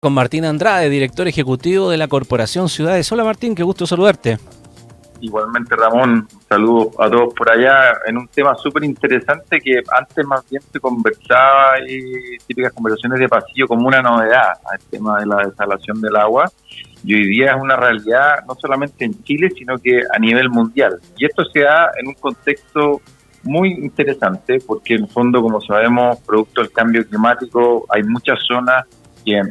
Con Martín Andrade, director ejecutivo de la Corporación Ciudades. Hola Martín, qué gusto saludarte. Igualmente, Ramón, saludos a todos por allá en un tema súper interesante que antes más bien se conversaba y típicas conversaciones de pasillo como una novedad al tema de la desalación del agua, y hoy día es una realidad no solamente en Chile sino que a nivel mundial, y esto se da en un contexto muy interesante porque en el fondo, como sabemos, producto del cambio climático hay muchas zonas que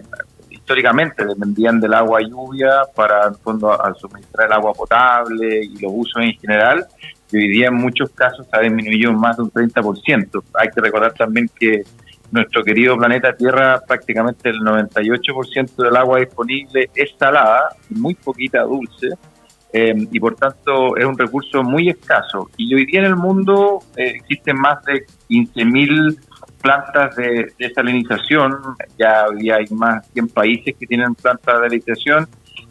históricamente dependían del agua lluvia para, en el fondo, al suministrar el agua potable y los usos en general, y hoy día en muchos casos ha disminuido más de un 30%. Hay que recordar también que nuestro querido planeta Tierra, prácticamente el 98% del agua disponible es salada, muy poquita dulce, y por tanto es un recurso muy escaso. Y hoy día en el mundo existen más de 15.000 plantas de desalinización. Ya hoy día hay más de 100 países que tienen plantas de desalinización,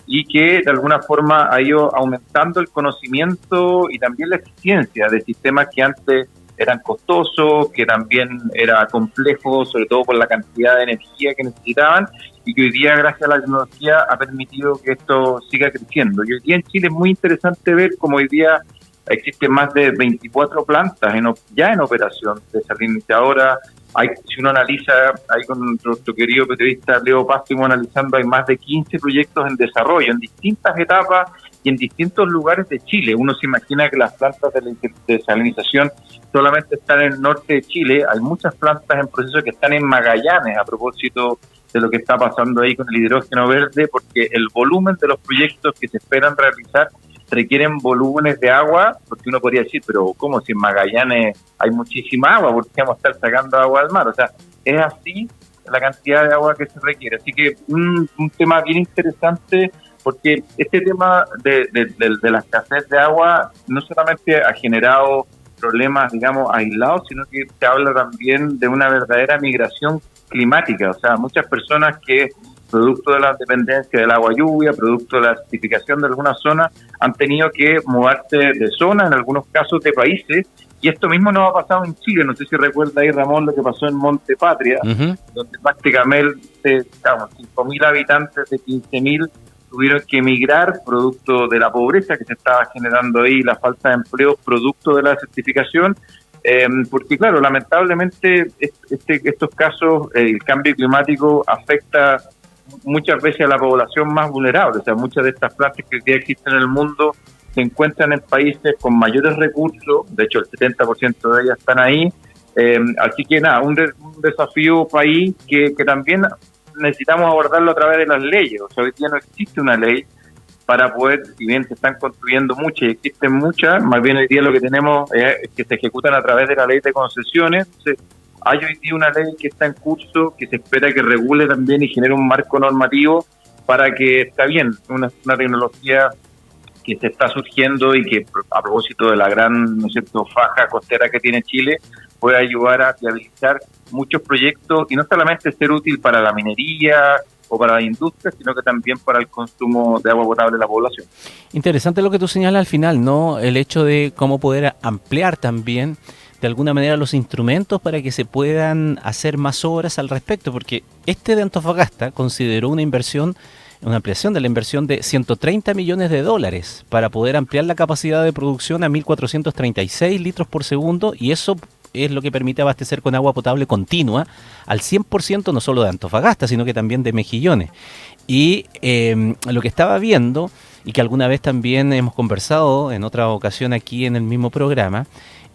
y que de alguna forma ha ido aumentando el conocimiento y también la eficiencia de sistemas que antes eran costosos, que también era complejo, sobre todo por la cantidad de energía que necesitaban, y que hoy día, gracias a la tecnología, ha permitido que esto siga creciendo. Y hoy día en Chile es muy interesante ver cómo hoy día existen más de 24 plantas ya en operación desalinizadoras. Si uno analiza, ahí con nuestro querido periodista Leo Paz, estuvimos analizando, hay más de 15 proyectos en desarrollo, en distintas etapas y en distintos lugares de Chile. Uno se imagina que las plantas de desalinización solamente están en el norte de Chile. Hay muchas plantas en proceso que están en Magallanes, a propósito de lo que está pasando ahí con el hidrógeno verde, porque el volumen de los proyectos que se esperan realizar requieren volúmenes de agua, porque uno podría decir, pero ¿cómo si en Magallanes hay muchísima agua? ¿Por qué vamos a estar sacando agua al mar? O sea, es así la cantidad de agua que se requiere. Así que un tema bien interesante, porque este tema de la escasez de agua no solamente ha generado problemas, digamos, aislados, sino que se habla también de una verdadera migración climática. O sea, muchas personas que, producto de la dependencia del agua lluvia, producto de la acidificación de algunas zonas, han tenido que mudarse de zona, en algunos casos de países, y esto mismo nos ha pasado en Chile. No sé si recuerda ahí, Ramón, lo que pasó en Monte Patria, donde prácticamente 5.000 habitantes de 15.000 tuvieron que emigrar producto de la pobreza que se estaba generando ahí, la falta de empleo producto de la desertificación, porque claro, lamentablemente estos casos, el cambio climático afecta muchas veces a la población más vulnerable. O sea, muchas de estas plantas que hoy día existen en el mundo se encuentran en países con mayores recursos, de hecho el 70% de ellas están ahí, así que nada, un desafío país que también necesitamos abordarlo a través de las leyes. O sea, hoy día no existe una ley para poder, si bien se están construyendo muchas y existen muchas, más bien hoy día lo que tenemos es que se ejecutan a través de la ley de concesiones. Entonces, hay hoy día una ley que está en curso, que se espera que regule también y genere un marco normativo para que, está bien, una tecnología que se está surgiendo y que, a propósito de la gran, ¿no es cierto?, faja costera que tiene Chile, puede ayudar a viabilizar muchos proyectos y no solamente ser útil para la minería o para la industria, sino que también para el consumo de agua potable de la población. Interesante lo que tú señalas al final, ¿no? El hecho de cómo poder ampliar también de alguna manera los instrumentos para que se puedan hacer más obras al respecto, porque este de Antofagasta consideró una ampliación de la inversión de $130 millones para poder ampliar la capacidad de producción a 1.436 litros por segundo, y eso es lo que permite abastecer con agua potable continua al 100%, no solo de Antofagasta, sino que también de Mejillones. Y lo que estaba viendo, y que alguna vez también hemos conversado en otra ocasión aquí en el mismo programa,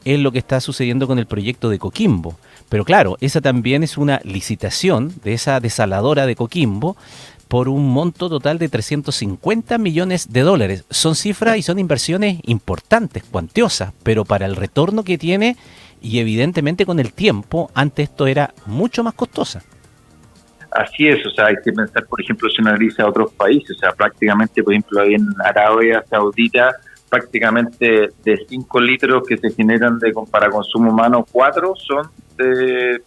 es lo que está sucediendo con el proyecto de Coquimbo. Pero claro, esa también es una licitación de esa desaladora de Coquimbo por un monto total de $350 millones. Son cifras y son inversiones importantes, cuantiosas, pero para el retorno que tiene, y evidentemente con el tiempo, antes esto era mucho más costosa. Así es, o sea, hay que pensar, por ejemplo, si uno analiza otros países, o sea, prácticamente, por ejemplo, ahí en Arabia Saudita, prácticamente de 5 litros que se generan para consumo humano, 4 son de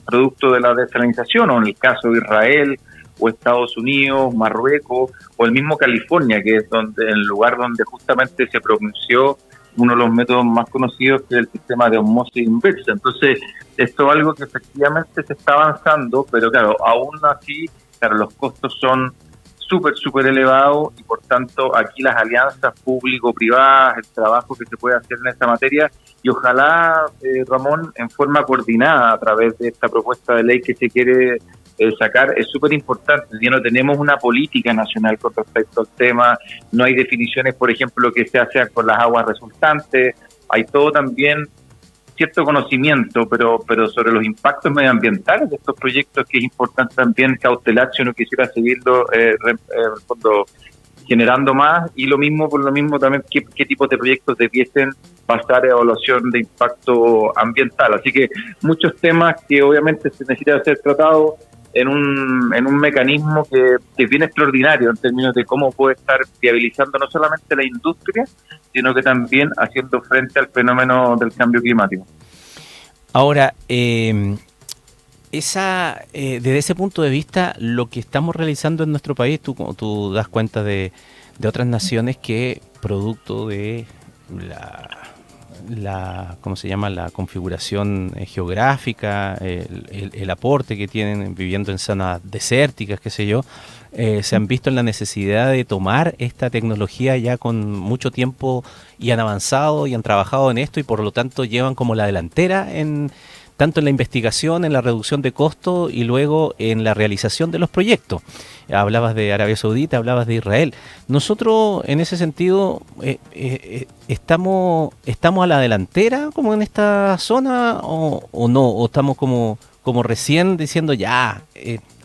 producto de la desalinización, o en el caso de Israel, o Estados Unidos, Marruecos, o el mismo California, que es el lugar donde justamente se pronunció uno de los métodos más conocidos, que es el sistema de osmosis inversa. Entonces, esto es algo que efectivamente se está avanzando, pero claro, aún así claro, los costos son súper elevados y por tanto aquí las alianzas público-privadas, el trabajo que se puede hacer en esta materia y ojalá, Ramón, en forma coordinada a través de esta propuesta de ley que se quiere sacar, es súper importante. Ya no tenemos una política nacional con respecto al tema, no hay definiciones, por ejemplo, que se hacen con las aguas resultantes, hay todo también cierto conocimiento, pero sobre los impactos medioambientales de estos proyectos, que es importante también cautelar si uno quisiera seguirlo generando más, y por lo mismo también qué tipos de proyectos debiesen pasar a evaluación de impacto ambiental. Así que muchos temas que obviamente se necesitan ser tratados en un mecanismo que es bien extraordinario en términos de cómo puede estar viabilizando no solamente la industria, sino que también haciendo frente al fenómeno del cambio climático. Ahora, desde ese punto de vista, lo que estamos realizando en nuestro país, tú das cuenta de otras naciones que, producto de ¿cómo se llama?, la configuración geográfica, el aporte que tienen viviendo en zonas desérticas, qué sé yo, se han visto en la necesidad de tomar esta tecnología ya con mucho tiempo y han avanzado y han trabajado en esto y por lo tanto llevan como la delantera tanto en la investigación, en la reducción de costos y luego en la realización de los proyectos. Hablabas de Arabia Saudita, hablabas de Israel. Nosotros, en ese sentido, estamos a la delantera como en esta zona o no, o estamos como recién diciendo ya,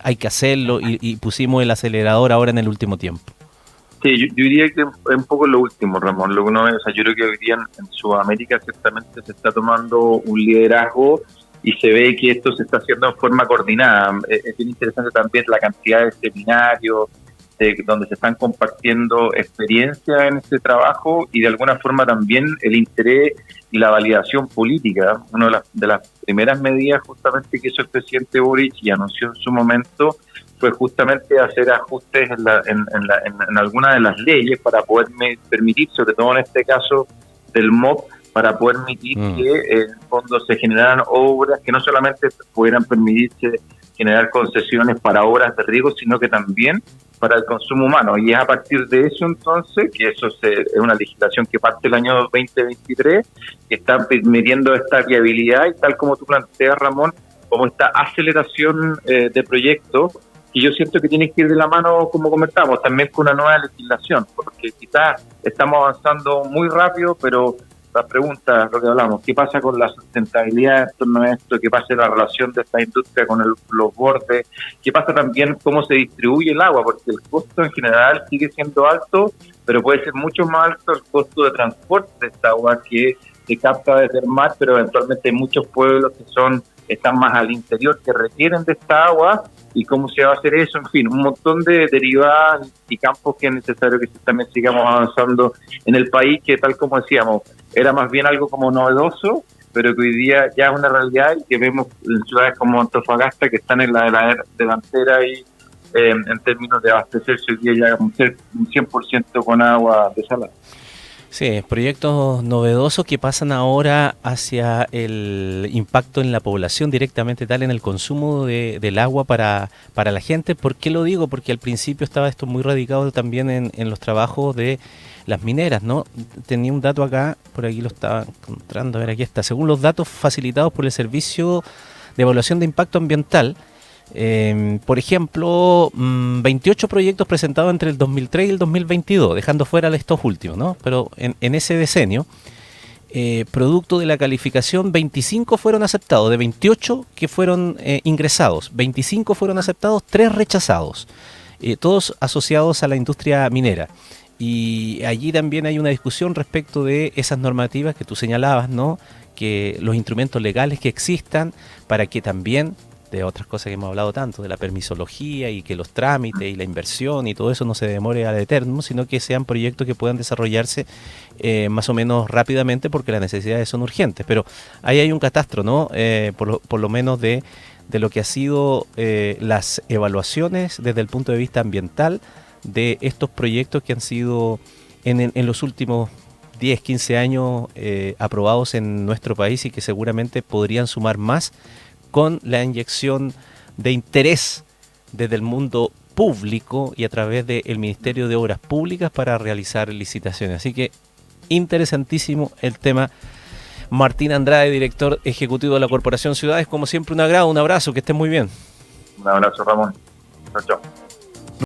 hay que hacerlo y pusimos el acelerador ahora en el último tiempo. Sí, yo diría que es un poco lo último, Ramón. Lo que uno ve, yo creo que hoy día en Sudamérica ciertamente se está tomando un liderazgo y se ve que esto se está haciendo en forma coordinada. Es bien interesante también la cantidad de seminarios donde se están compartiendo experiencias en este trabajo y de alguna forma también el interés y la validación política. Una de las primeras medidas justamente que hizo el presidente Boric y anunció en su momento fue justamente hacer ajustes en algunas de las leyes para poder permitir, sobre todo en este caso del MOP, para poder permitir que en el fondo se generaran obras que no solamente pudieran permitirse generar concesiones para obras de riego, sino que también para el consumo humano. Y es a partir de eso entonces, que es una legislación que parte del año 2023, que está permitiendo esta viabilidad y tal como tú planteas, Ramón, como esta aceleración de proyectos, y yo siento que tiene que ir de la mano, como comentamos, también con una nueva legislación, porque quizás estamos avanzando muy rápido, pero la pregunta, lo que hablamos, ¿qué pasa con la sustentabilidad en torno a esto? ¿Qué pasa en la relación de esta industria con los bordes? ¿Qué pasa también cómo se distribuye el agua? Porque el costo en general sigue siendo alto, pero puede ser mucho más alto el costo de transporte de esta agua que se capta desde el mar, pero eventualmente hay muchos pueblos que están más al interior que requieren de esta agua. ¿Y cómo se va a hacer eso? En fin, un montón de derivadas y campos que es necesario que también sigamos avanzando en el país, que tal como decíamos, era más bien algo como novedoso, pero que hoy día ya es una realidad y que vemos en ciudades como Antofagasta que están en la delantera y en términos de abastecerse hoy día ya un 100% con agua desalada. Sí, proyectos novedosos que pasan ahora hacia el impacto en la población directamente tal en el consumo del agua para la gente. ¿Por qué lo digo? Porque al principio estaba esto muy radicado también en los trabajos de las mineras, ¿no? Tenía un dato acá, por aquí lo estaba encontrando, a ver, aquí está. Según los datos facilitados por el Servicio de Evaluación de Impacto Ambiental, por ejemplo, 28 proyectos presentados entre el 2003 y el 2022, dejando fuera estos últimos, ¿no? Pero en ese decenio, producto de la calificación, 25 fueron aceptados, de 28 que fueron ingresados, 25 fueron aceptados, 3 rechazados, todos asociados a la industria minera. Y allí también hay una discusión respecto de esas normativas que tú señalabas, ¿no? Que los instrumentos legales que existan para que también, de otras cosas que hemos hablado tanto, de la permisología y que los trámites y la inversión y todo eso no se demore al eterno, sino que sean proyectos que puedan desarrollarse más o menos rápidamente porque las necesidades son urgentes. Pero ahí hay un catastro, ¿no? Por lo menos de lo que ha sido las evaluaciones desde el punto de vista ambiental de estos proyectos que han sido en los últimos 10, 15 años aprobados en nuestro país y que seguramente podrían sumar más con la inyección de interés desde el mundo público y a través del Ministerio de Obras Públicas para realizar licitaciones. Así que interesantísimo el tema. Martín Andrade, director ejecutivo de la Corporación Ciudades, como siempre un agrado, un abrazo, que estés muy bien. Un abrazo, Ramón. Chao, chao.